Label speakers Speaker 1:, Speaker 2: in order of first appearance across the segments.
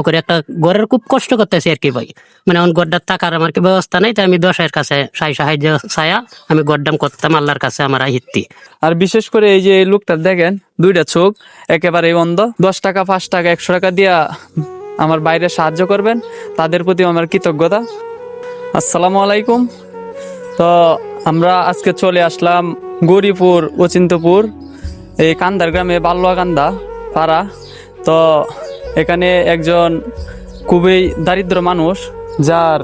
Speaker 1: করে একটা ঘরের খুব কষ্ট করতেছি আর কি ভাই, মানে আমার গড়টার থাকার আমার কি ব্যবস্থা নাই, তাই আমি দশের কাছে সাহায্য ছায়া আমি গড়দাম করতাম আল্লাহর কাছে আমার আহিত্তি।
Speaker 2: আর বিশেষ করে এই যে এই লোকটা দেখেন, দুইটা চোখ একেবারেই বন্ধ। 10 টাকা 5 টাকা 100 টাকা দিয়া আমার বাইরে সাহায্য করবেন, তাদের প্রতি আমার কৃতজ্ঞতা। আসসালামু আলাইকুম। তো আমরা আজকে চলে আসলাম গৌরীপুর অচিন্তপুর এই কান্দার গ্রামে, বাল্যকান্দা পাড়া। তো এখানে একজন খুবই দারিদ্র মানুষ, যার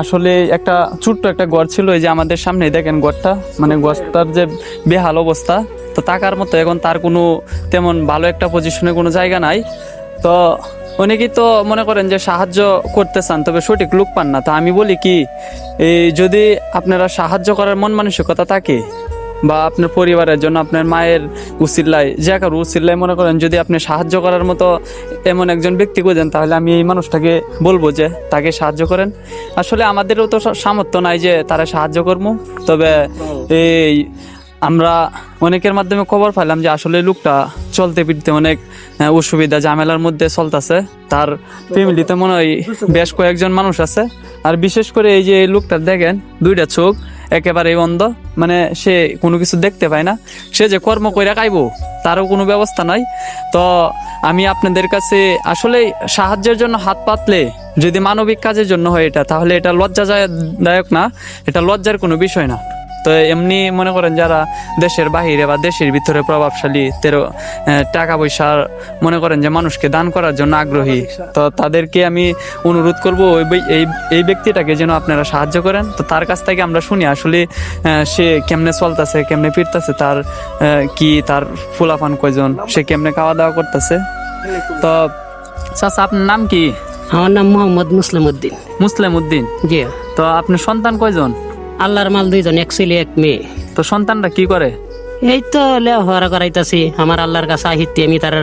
Speaker 2: আসলে একটা ছোট্ট একটা ঘর ছিল। এই যে আমাদের সামনে দেখেন ঘরটা, মানে ঘরটার যে বেহাল অবস্থা। তো টাকার মতো এখন তার কোনো তেমন ভালো একটা পজিশনে কোনো জায়গা নাই। তো অনেকেই তো মনে করেন যে সাহায্য করতে চান, তবে সঠিক লোক পান না। তো আমি বলি কি, এই যদি আপনারা সাহায্য করার মন মানসিকতা থাকে, বা আপনার পরিবারের জন্য আপনার মায়ের উসিল্লায়, যে কারো উসিল্লায় মনে করেন যদি আপনি সাহায্য করার মতো এমন একজন ব্যক্তি খুঁজেন, তাহলে আমি এই মানুষটাকে বলবো যে তাকে সাহায্য করেন। আসলে আমাদেরও তো সামর্থ্য নাই যে তারা সাহায্য করবো, তবে এই আমরা অনেকের মাধ্যমে খবর পাইলাম যে আসলে লোকটা চলতে ফিরতে অনেক অসুবিধা ঝামেলার মধ্যে চলতেছে। তার ফ্যামিলিতে মনে হয় বেশ কয়েকজন মানুষ আছে। আর বিশেষ করে এই যে এই লোকটা দেখেন, দুইটা চোখ একেবারেই অন্ধ, মানে সে কোনো কিছু দেখতে পায় না। সে যে কর্ম কইরা খাইবো তারও কোনো ব্যবস্থা নাই। তো আমি আপনাদের কাছে আসলে সাহায্যের জন্য হাত পাতলে, যদি মানবিক কাজের জন্য হয় এটা, তাহলে এটা লজ্জাদায়ক না, এটা লজ্জার কোনো বিষয় না। তো এমনি মনে করেন যারা দেশের বাহিরে বা দেশের ভিতরে প্রভাবশালী, টাকা পয়সার মনে করেন যে মানুষকে দান করার জন্য আগ্রহী, তো তাদেরকে আমি অনুরোধ করব এই ব্যক্তিটাকে যেন আপনারা সাহায্য করেন। তো তার কাছ থেকে আমরা শুনি আসলে সে কেমনে চলতেছে, কেমনে ফিরতেছে, তার কি তার ফুলাফান কয়জন, সে কেমনে খাওয়া দাওয়া করতেছে। তো চাচা, আপনার নাম কি?
Speaker 1: আমার নাম মোহাম্মদ মুসলিম উদ্দিন।
Speaker 2: মুসলিম উদ্দিন।
Speaker 1: জি।
Speaker 2: তো আপনার সন্তান কয়জন?
Speaker 1: আল্লাহর মাল দুইজন, এক ছেলে এক মেয়ে।
Speaker 2: তো সন্তানটা কি করে?
Speaker 1: এই তো লেখাপড়া করাইতাছি আমার আল্লাহর কাছে আহিত্তি, আমি তার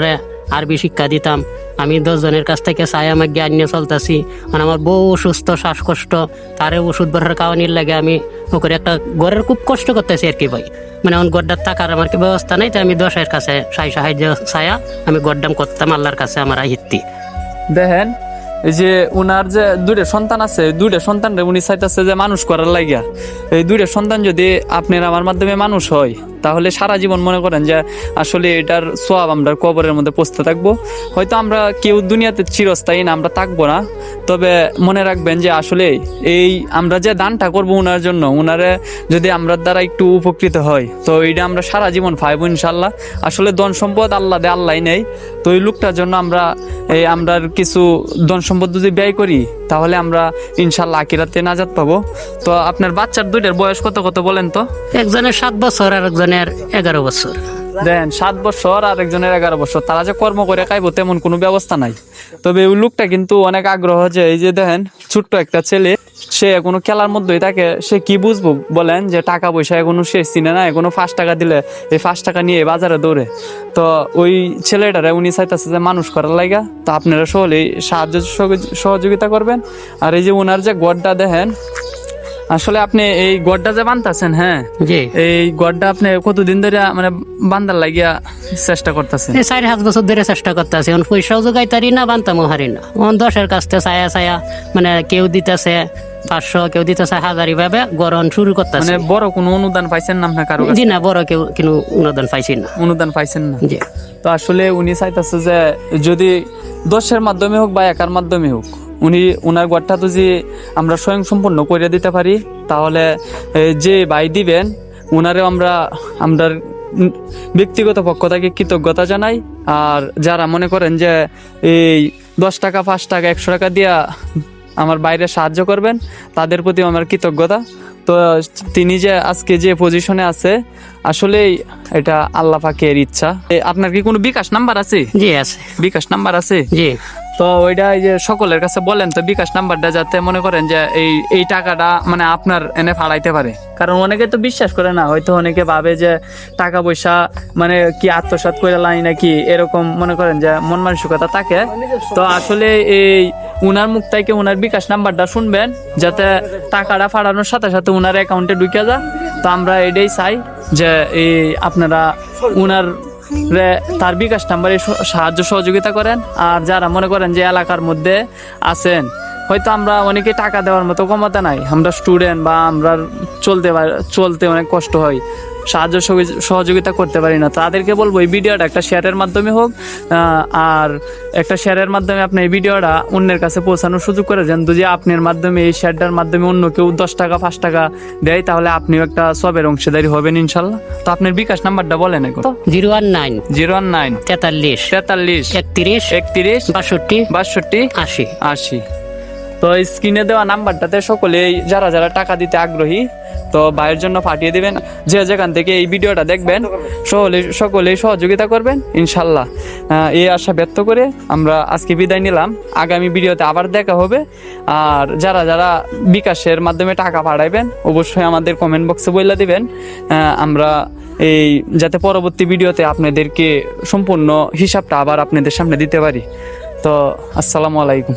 Speaker 1: আরবি শিক্ষা দিতাম। আমি 10 জনের কাছ থেকে ছায়া আমার জ্ঞান নিয়ে চলতেছি। মানে আমার বউ অসুস্থ, শ্বাসকষ্ট, তারে ওষুধ বড়ার খাওয়ানির লাগে আমি ওকে একটা ঘরের খুব কষ্ট করতেছি আর কি ভাই, মানে আমার গড়টার থাকার আমার কি ব্যবস্থা নাই, তাই আমি দশের কাছে সাহায্য ছায়া আমি গড়দাম করতাম আল্লাহর কাছে আমার আহিত্তি।
Speaker 2: দেখেন, এই যে উনার যে দুইটা সন্তান আছে, দুইটা সন্তানরে উনি চাইতেছে যে মানুষ করার লাগিয়া। এই দুইটা সন্তান যদি আপনার আমার মাধ্যমে মানুষ হয়, তাহলে সারা জীবন মনে করেন যে আসলে এটার সওয়াব আমরা কবরের মধ্যে পৌঁছতে থাকবো। হয়তো আমরা কেউ দুনিয়াতে চিরস্থায়ী না, আমরা থাকবো না, তবে মনে রাখবেন যে আসলে এই আমরা যে দানটা করবো উনার জন্য, উনারে যদি আমরা দ্বারা একটু উপকৃত হয়, তো এইটা আমরা সারা জীবন পাইবো ইনশাল্লাহ। আসলে ধন সম্পদ আল্লাহ দেয়, আল্লাহ নেই। তো এই লোকটার জন্য আমরা কিছু ধন সম্পদ যদি ব্যয় করি, তাহলে আমরা ইনশাল্লাহ আখিরাতে নাজাত পাবো। তো আপনার বাচ্চার দুইটার বয়স কত কত বলেন তো?
Speaker 1: একজনের 7 বছর আর একজনের 11 বছর।
Speaker 2: দেন 7 বছর আর একজনের 11 বছর। তারা যে কর্ম করে খাইবো তেমন কোনো ব্যবস্থা নাই। তবে ওই লোকটা কিন্তু অনেক আগ্রহ, যে এই যে দেখেন ছোট্ট একটা ছেলে, সে এখনো খেলার মধ্যেই থাকে। সে কি বুঝবো বলেন, যে টাকা পয়সা এখনো সে চিনে না। এখনো 5 টাকা দিলে এই 5 টাকা নিয়ে বাজারে দৌড়ে। তো ওই ছেলেটারে উনি চাইতেছে যে মানুষ করার লাগা। তো আপনারা সকলেই সাহায্য সহযোগিতা করবেন। আর এই যে ওনার যে গড়টা দেখেন, আসলে আপনি এই গড়টা যে বানতেছেন, হ্যাঁ
Speaker 1: জি,
Speaker 2: এই গড়টা আপনি কতদিন ধরে মানে বান্দার লাগিয়া চেষ্টা করতেছেন?
Speaker 1: 4-5 বছর ধরে চেষ্টা করতেছি। এখন পয়সাও যোগাইতারি না, বানতামও হারি না। 10-এর কাছ থেকে ছায়া মানে কেউ দিতেছে 500, কেউ দিতেছে 1000 ভাবে গড়ন শুরু করতেছে।
Speaker 2: মানে বড় কোনো অনুদান পাইছেন না আপনার কারো কাছে?
Speaker 1: জি না, বড় কেউ কোনো অনুদান পাইছি না।
Speaker 2: অনুদান পাইছেন না?
Speaker 1: জি।
Speaker 2: তো আসলে উনি চাইতেছে যে যদি 10-এর মাধ্যমে হোক বা 1-এর মাধ্যমে হোক, উনার ঘরটা তো যে আমরা স্বয়ং সম্পূর্ণ করে দিতে পারি, তাহলে যে ভাই দিবেন উনারেও আমরা ব্যক্তিগত পক্ষ থেকে কৃতজ্ঞতা জানাই। আর যারা মনে করেন যে এই 10 টাকা 5 টাকা 100 টাকা দিয়া আমার বাইরে সাহায্য করবেন, তাদের প্রতি আমার কৃতজ্ঞতা। তো তিনি যে আজকে যে পজিশনে আছে, আসলেই এটা আল্লাহ পাকের ইচ্ছা। আপনার কি কোনো বিকাশ নাম্বার আছে?
Speaker 1: জি আছে।
Speaker 2: বিকাশ নাম্বার আছে?
Speaker 1: জি।
Speaker 2: তো ওইটা এই যে সকলের কাছে বলেন তো বিকাশ নাম্বারটা, যাতে মনে করেন যে এই টাকাটা মানে আপনার এনে ফাড়াইতে পারে। কারণ অনেকে তো বিশ্বাস করে না, হয়তো অনেকে ভাবে যে টাকা পয়সা মানে কি আত্মসাৎ করে লাই নাকি, এরকম মনে করেন যে মন মানসিকতা থাকে। তো আসলে এই উনার মুখ থেকে উনার বিকাশ নাম্বারটা শুনবেন, যাতে টাকাটা ফাড়ানোর সাথে সাথে উনার অ্যাকাউন্টে ঢুকে যায়। তো আমরা এটাই চাই যে এই আপনারা উনার তার বিকাশ নাম্বারে সাহায্য সহযোগিতা করেন। আর যারা মনে করেন যে এলাকার মধ্যে আছেন, হয়তো আমরা অনেকে টাকা দেওয়ার মতো ক্ষমতা নাই, আমরা স্টুডেন্ট বা আমরা চলতে অনেক কষ্ট হয়, সাহায্য সহযোগিতা করতে পারি না, তাদেরকে বলবো এই ভিডিওটা একটা শেয়ারের মাধ্যমে হোক, আর একটা শেয়ারের মাধ্যমে আপনি এই ভিডিওটা অন্যের কাছে পৌঁছানোর সুযোগ করে দেন। যদি আপনার মাধ্যমে এই শেয়ারটার মাধ্যমে অন্য কেউ 10 টাকা 5 টাকা দেয়, তাহলে আপনিও একটা সবের অংশীদারি হবেন ইনশাল্লাহ। তো আপনার বিকাশ নাম্বারটা বলেন এখন।
Speaker 1: 019
Speaker 2: 019
Speaker 1: 43
Speaker 2: 43
Speaker 1: 31
Speaker 2: 31
Speaker 1: 62
Speaker 2: 62
Speaker 1: 80।
Speaker 2: 80। তো স্ক্রিনে দেওয়া নাম্বারটাতে সকলেই যারা যারা টাকা দিতে আগ্রহী, তো ভাইয়ের জন্য পাঠিয়ে দিবেন। যে যেখান থেকে এই ভিডিওটা দেখবেন সকলেই সহযোগিতা করবেন ইনশাল্লাহ। এই আশা ব্যক্ত করে আমরা আজকে বিদায় নিলাম। আগামী ভিডিওতে আবার দেখা হবে। আর যারা যারা বিকাশের মাধ্যমে টাকা পাঠাইবেন, অবশ্যই আমাদের কমেন্ট বক্সে বলে দিবেন, আমরা এই যাতে পরবর্তী ভিডিওতে আপনাদেরকে সম্পূর্ণ হিসাবটা আবার আপনাদের সামনে দিতে পারি। তো আসসালামু আলাইকুম।